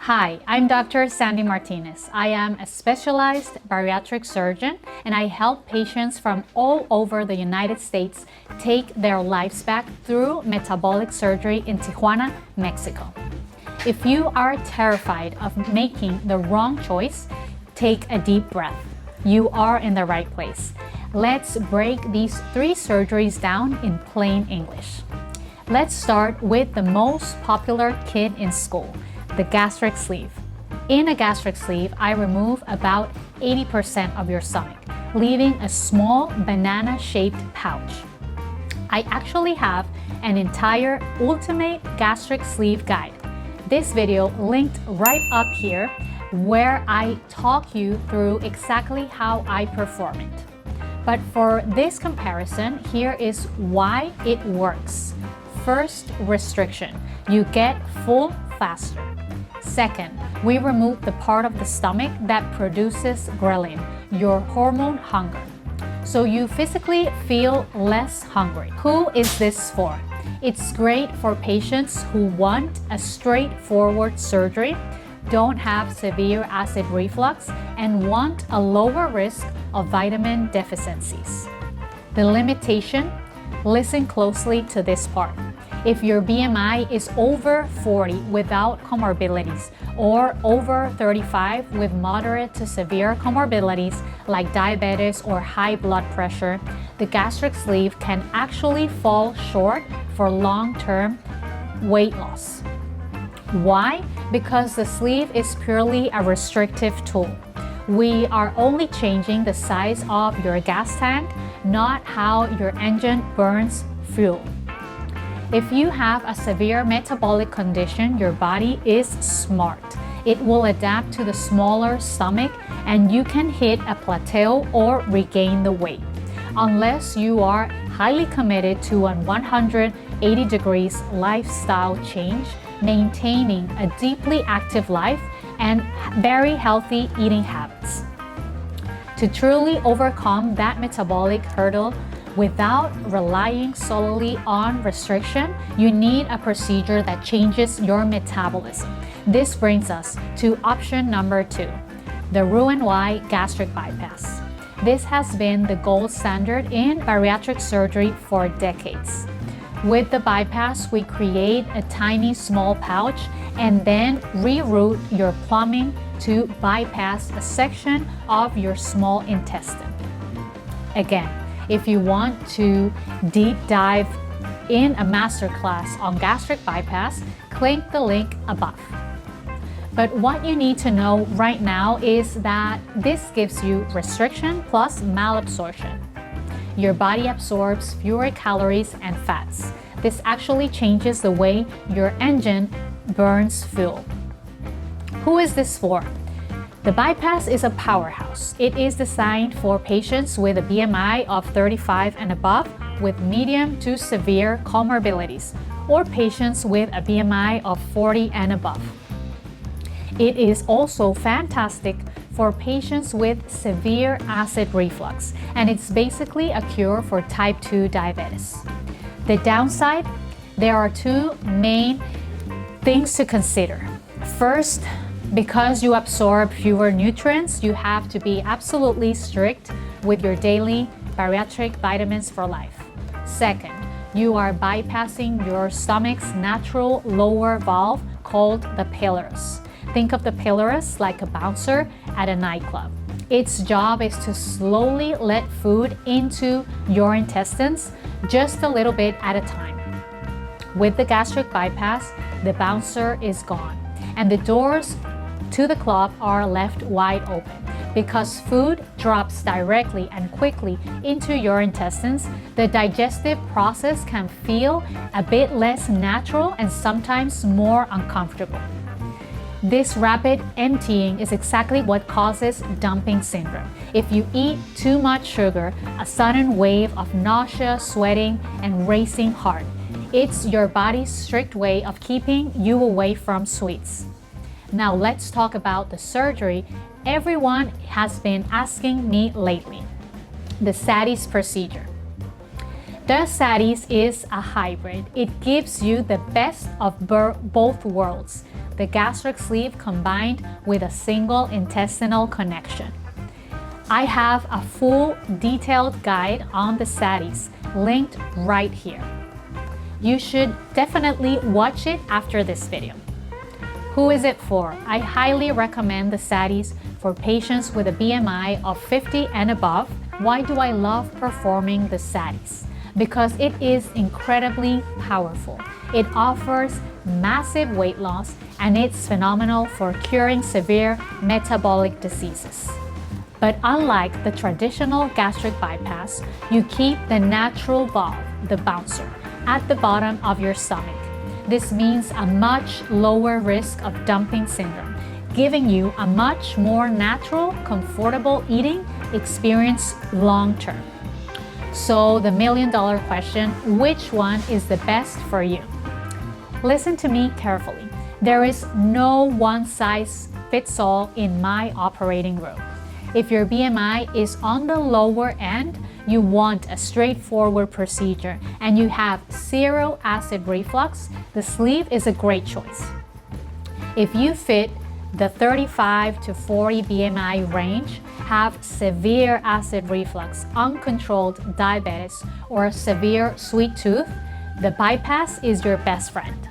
Hi, I'm Dr. Sandy Martínez. I am a specialized bariatric surgeon and I help patients from all over the United States take their lives back through metabolic surgery in Tijuana, Mexico. If you are terrified of making the wrong choice, take a deep breath. You are in the right place. Let's break these 3 surgeries down in plain English. Let's start with the most popular kit in school, the gastric sleeve. In a gastric sleeve, I remove about 80% of your stomach, leaving a small banana-shaped pouch. I actually have an entire ultimate gastric sleeve guide. This video linked right up here where I talk you through exactly how I perform it. But for this comparison, here is why it works. First, restriction. You get full faster. Second, we remove the part of the stomach that produces ghrelin, your hormone hunger. So you physically feel less hungry. Who is this for? It's great for patients who want a straightforward surgery, don't have severe acid reflux, and want a lower risk of vitamin deficiencies. The limitation? Listen closely to this part. If your BMI is over 40 without comorbidities or over 35 with moderate to severe comorbidities like diabetes or high blood pressure, the gastric sleeve can actually fall short for long-term weight loss. Why? Because the sleeve is purely a restrictive tool. We are only changing the size of your gas tank, not how your engine burns fuel. If you have a severe metabolic condition, your body is smart. It will adapt to the smaller stomach and you can hit a plateau or regain the weight. Unless you are highly committed to a 180 degrees lifestyle change, maintaining a deeply active life and very healthy eating habits. To truly overcome that metabolic hurdle, without relying solely on restriction, you need a procedure that changes your metabolism. This brings us to option number 2, the Roux-en-Y Gastric Bypass. This has been the gold standard in bariatric surgery for decades. With the bypass, we create a tiny small pouch and then reroute your plumbing to bypass a section of your small intestine. Again, if you want to deep dive in a masterclass on gastric bypass, click the link above. But what you need to know right now is that this gives you restriction plus malabsorption. Your body absorbs fewer calories and fats. This actually changes the way your engine burns fuel. Who is this for? The bypass is a powerhouse. It is designed for patients with a BMI of 35 and above with medium to severe comorbidities, or patients with a BMI of 40 and above. It is also fantastic for patients with severe acid reflux, and it's basically a cure for type 2 diabetes. The downside? There are 2 main things to consider. First, because you absorb fewer nutrients, you have to be absolutely strict with your daily bariatric vitamins for life. Second, you are bypassing your stomach's natural lower valve called the pylorus. Think of the pylorus like a bouncer at a nightclub. Its job is to slowly let food into your intestines just a little bit at a time. With the gastric bypass, the bouncer is gone and the doors to the club are left wide open. Because food drops directly and quickly into your intestines, the digestive process can feel a bit less natural and sometimes more uncomfortable. This rapid emptying is exactly what causes dumping syndrome. If you eat too much sugar, a sudden wave of nausea, sweating, and racing heart. It's your body's strict way of keeping you away from sweets. Now let's talk about the surgery everyone has been asking me lately, the SADI-S procedure. The SADI-S is a hybrid. It gives you the best of both worlds. the gastric sleeve combined with a single intestinal connection. I have a full detailed guide on the SADI-S linked right here. You should definitely watch it after this video. Who is it for? I highly recommend the SADI-S for patients with a BMI of 50 and above. Why do I love performing the SADI-S? Because it is incredibly powerful. It offers massive weight loss and it's phenomenal for curing severe metabolic diseases. But unlike the traditional gastric bypass, you keep the natural valve, the bouncer, at the bottom of your stomach. This means a much lower risk of dumping syndrome, giving you a much more natural, comfortable eating experience long term. So the million-dollar question, which one is the best for you? Listen to me carefully. There is no one-size-fits-all in my operating room. If your BMI is on the lower end, you want a straightforward procedure, and you have zero acid reflux, the sleeve is a great choice. If you fit the 35 to 40 BMI range, have severe acid reflux, uncontrolled diabetes, or a severe sweet tooth, the bypass is your best friend.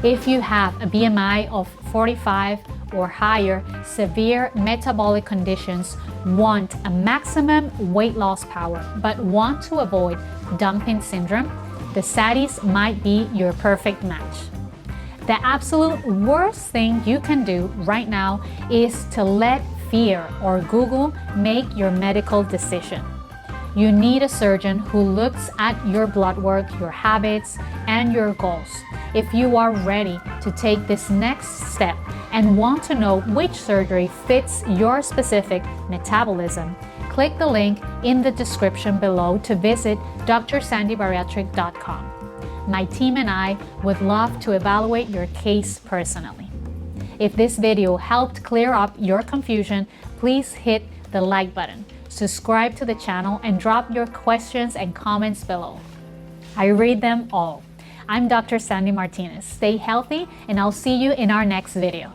If you have a BMI of 45 or higher, severe metabolic conditions, want a maximum weight loss power, but want to avoid dumping syndrome, the SADI-S might be your perfect match. The absolute worst thing you can do right now is to let fear or Google make your medical decision. You need a surgeon who looks at your blood work, your habits, and your goals. If you are ready to take this next step and want to know which surgery fits your specific metabolism, click the link in the description below to visit drsandybariatric.com. My team and I would love to evaluate your case personally. If this video helped clear up your confusion, please hit the like button, subscribe to the channel, and drop your questions and comments below. I read them all. I'm Dr. Sandy Martinez. Stay healthy, and I'll see you in our next video.